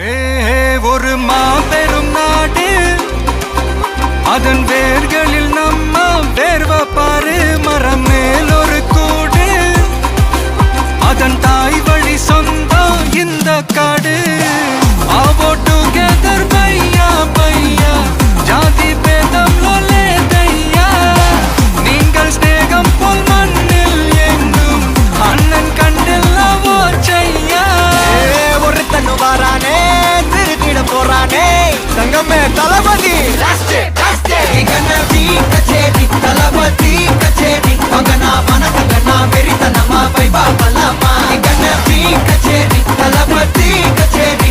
ஒரு மாபெரும் நாடு, அதன் வேர்களில் நம்ம வேர்வை பாரு. மரம் மேல் ஒரு கூடு, அதன் தாய் வழி சொந்தம் இந்த காடு. ஆவோ டுகெதர் பையா பையா, ஜாதி பேதம் லோலே தையா. நீங்கள் ஸ்நேகம் போல் மண்ணில் எங்கும் அண்ணன் கண்டில்லவோ செய்யா. ஒருத்தனு வாரானே திருத்திட போறானே தங்கமே தளபதி கச்சேரி தளபதி கச்சேரி மகனா மனசங்கனா வெறித்தனமா பைபா பல்லாமா கச்சேரி தளபதி கச்சேரி